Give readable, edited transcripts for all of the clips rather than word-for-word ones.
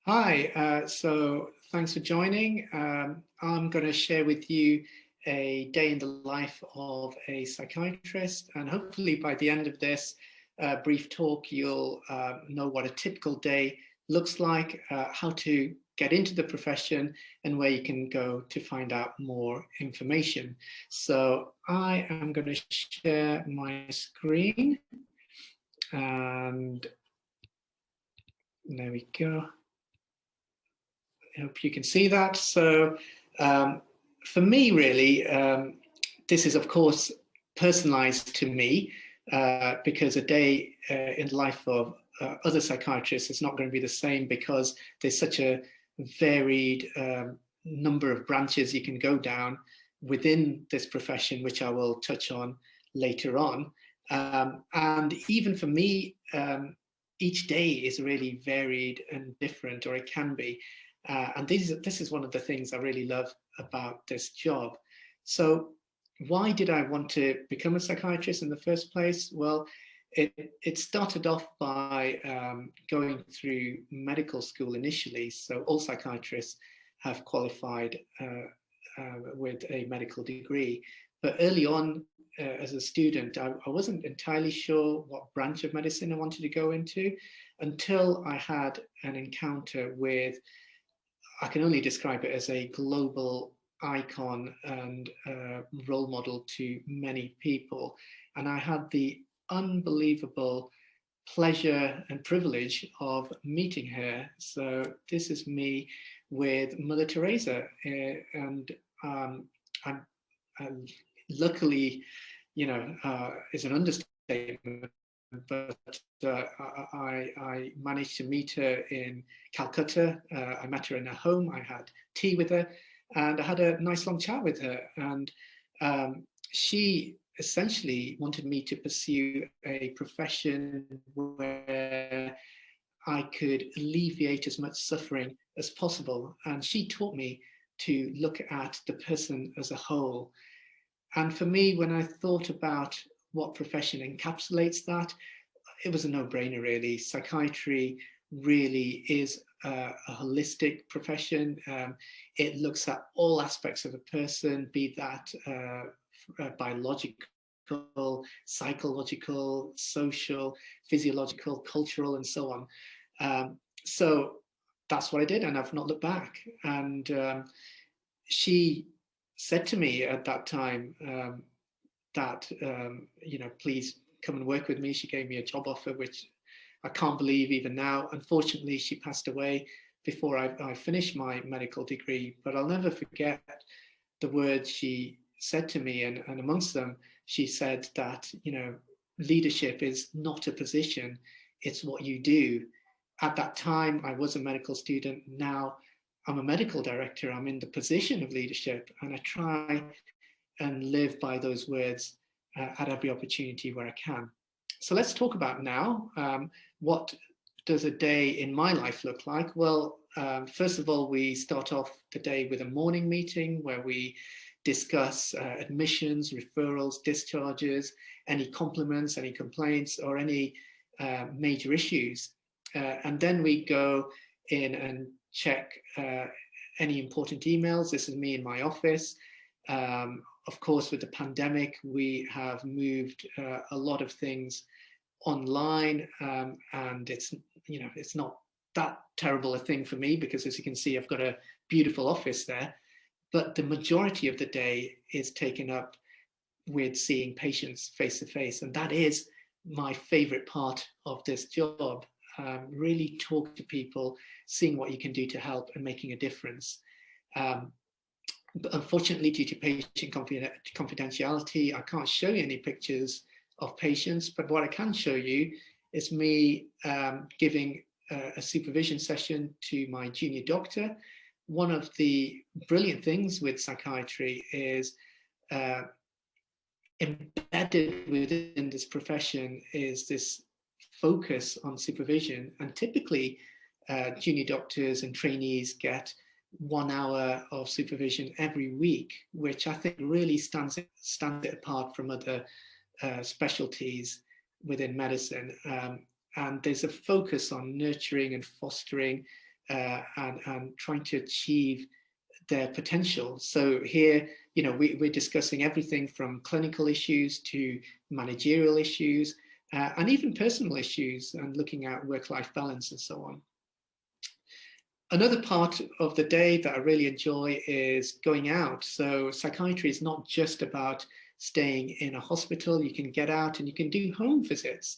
Hi, so thanks for joining. I'm going to share with you a day in the life of a psychiatrist, and hopefully by the end of this brief talk, you'll know what a typical day looks like, how to get into the profession, and where you can go to find out more information. So I am going to share my screen, and there we go. I hope you can see that. So for me, really, this is, of course, personalized to me because a day in the life of other psychiatrists is not going to be the same because there's such a varied number of branches you can go down within this profession, which I will touch on later on. And even for me, each day is really varied and different, or it can be. And this is one of the things I really love about this job. So why did I want to become a psychiatrist in the first place? Well, it started off by going through medical school initially. So all psychiatrists have qualified with a medical degree. But early on, as a student, I wasn't entirely sure what branch of medicine I wanted to go into until I had an encounter with, I can only describe it as a global icon and role model to many people. And I had the unbelievable pleasure and privilege of meeting her. So this is me with Mother Teresa. And I'm luckily, is an understatement, but I managed to meet her in Calcutta. I met her in her home. I had tea with her, and I had a nice long chat with her. And she essentially wanted me to pursue a profession where I could alleviate as much suffering as possible. And she taught me to look at the person as a whole. And for me, when I thought about what profession encapsulates that, it was a no-brainer, really. Psychiatry really is a holistic profession. It looks at all aspects of a person, be that biological, psychological, social, physiological, cultural, and so on. So that's what I did, and I've not looked back. And she said to me at that time that, please come and work with me. She gave me a job offer, which I can't believe even now. Unfortunately, she passed away before I finished my medical degree, but I'll never forget the words she said to me. And amongst them, she said that, leadership is not a position, it's what you do. At that time, I was a medical student. Now I'm a medical director. I'm in the position of leadership, and I try and live by those words at every opportunity where I can. So let's talk about now. What does a day in my life look like? Well, first of all, we start off the day with a morning meeting where we discuss admissions, referrals, discharges, any compliments, any complaints, or any major issues. And then we go in and check any important emails. This is me in my office. Of course, with the pandemic, we have moved a lot of things online, and it's not that terrible a thing for me because, as you can see, I've got a beautiful office there. But the majority of the day is taken up with seeing patients face to face, and that is my favorite part of this job. Really talk to people, seeing what you can do to help and making a difference. But unfortunately, due to patient confidentiality, I can't show you any pictures of patients, but what I can show you is me giving a supervision session to my junior doctor. One of the brilliant things with psychiatry is embedded within this profession is this focus on supervision, and typically junior doctors and trainees get 1 hour of supervision every week, which I think really stands it apart from other specialties within medicine. And there's a focus on nurturing and fostering and trying to achieve their potential. So here, we're discussing everything from clinical issues to managerial issues, and even personal issues, and looking at work-life balance and so on. Another part of the day that I really enjoy is going out. So psychiatry is not just about staying in a hospital. You can get out and you can do home visits.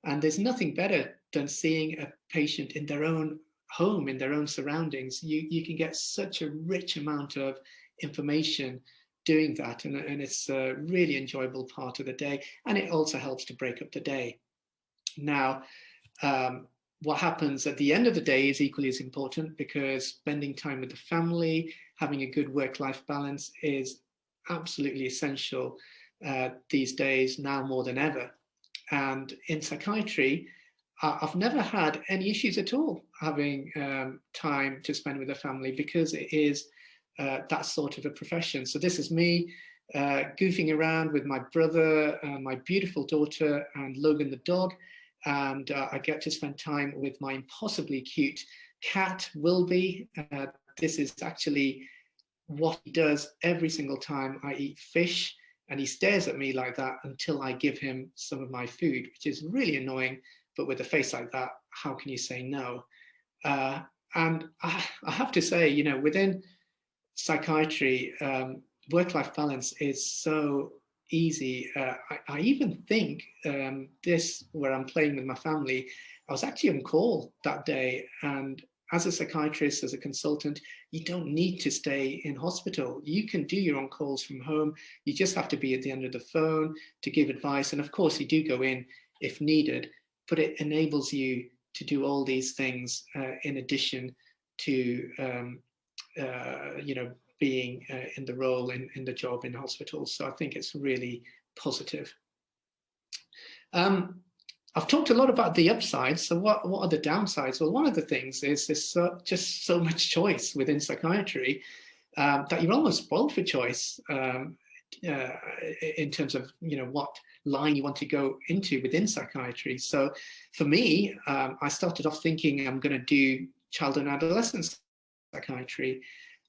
And there's nothing better than seeing a patient in their own home, in their own surroundings. You can get such a rich amount of information doing that. And it's a really enjoyable part of the day. And it also helps to break up the day. Now, what happens at the end of the day is equally as important, because spending time with the family, having a good work-life balance is absolutely essential these days, now more than ever. And in psychiatry, I've never had any issues at all having time to spend with the family, because it is that sort of a profession. So this is me goofing around with my brother, my beautiful daughter, and Logan the dog. And I get to spend time with my impossibly cute cat, Wilby. This is actually what he does every single time I eat fish, and he stares at me like that until I give him some of my food, which is really annoying. But with a face like that, how can you say no? And I have to say, within psychiatry, work-life balance is so easy. I even think this, where I'm playing with my family, I was actually on call that day. And as a psychiatrist, as a consultant, you don't need to stay in hospital. You can do your own calls from home. You just have to be at the end of the phone to give advice. And of course, you do go in if needed, but it enables you to do all these things in addition to, being in the role in the job in hospitals. So I think it's really positive. I've talked a lot about the upsides. So what are the downsides? Well, one of the things is there's just so much choice within psychiatry that you're almost spoiled for choice in terms of what line you want to go into within psychiatry. So for me, I started off thinking I'm going to do child and adolescent psychiatry.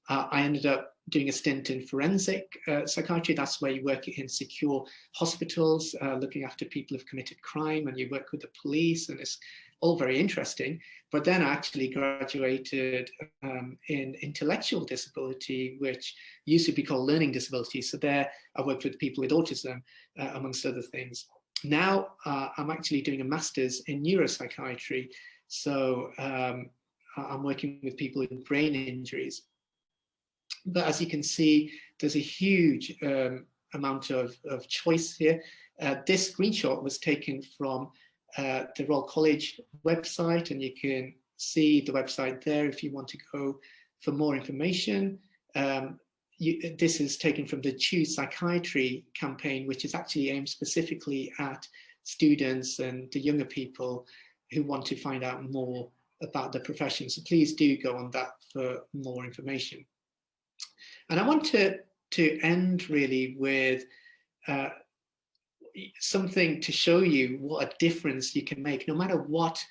I ended up doing a stint in forensic psychiatry. That's where you work in secure hospitals, looking after people who've committed crime, and you work with the police, and it's all very interesting. But then I actually graduated in intellectual disability, which used to be called learning disability. So there I worked with people with autism, amongst other things. Now I'm actually doing a master's in neuropsychiatry. So I'm working with people with brain injuries. But as you can see, there's a huge amount of choice here. This screenshot was taken from the Royal College website, and you can see the website there if you want to go for more information. This is taken from the Choose Psychiatry campaign, which is actually aimed specifically at students and the younger people who want to find out more about the profession. So please do go on that for more information. And I want to end really with something to show you what a difference you can make, no matter what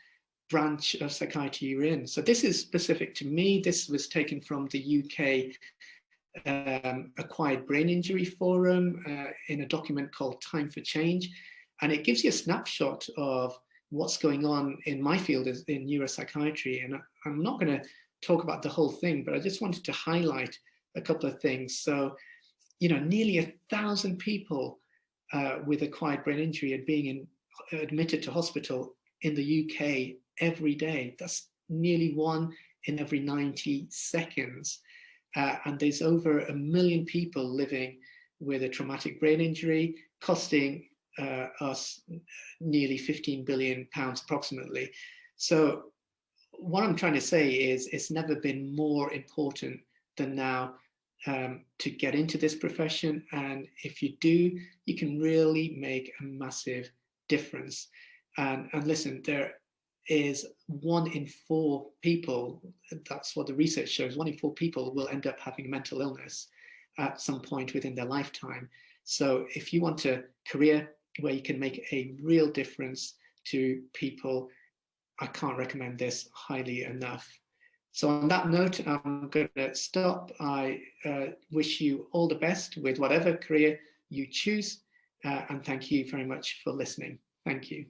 branch of psychiatry you're in. So this is specific to me. This was taken from the UK Acquired Brain Injury Forum in a document called Time for Change. And it gives you a snapshot of what's going on in my field in neuropsychiatry. And I'm not going to talk about the whole thing, but I just wanted to highlight a couple of things. So, nearly 1,000 people with acquired brain injury are being admitted to hospital in the UK every day. That's nearly 1 in every 90 seconds. And there's over 1 million people living with a traumatic brain injury, costing us nearly £15 billion approximately. So what I'm trying to say is it's never been more important than now to get into this profession. And if you do, you can really make a massive difference. And listen, there is 1 in 4 people, that's what the research shows, 1 in 4 people will end up having mental illness at some point within their lifetime. So if you want a career where you can make a real difference to people, I can't recommend this highly enough. So on that note, I'm going to stop. I wish you all the best with whatever career you choose, and thank you very much for listening. Thank you.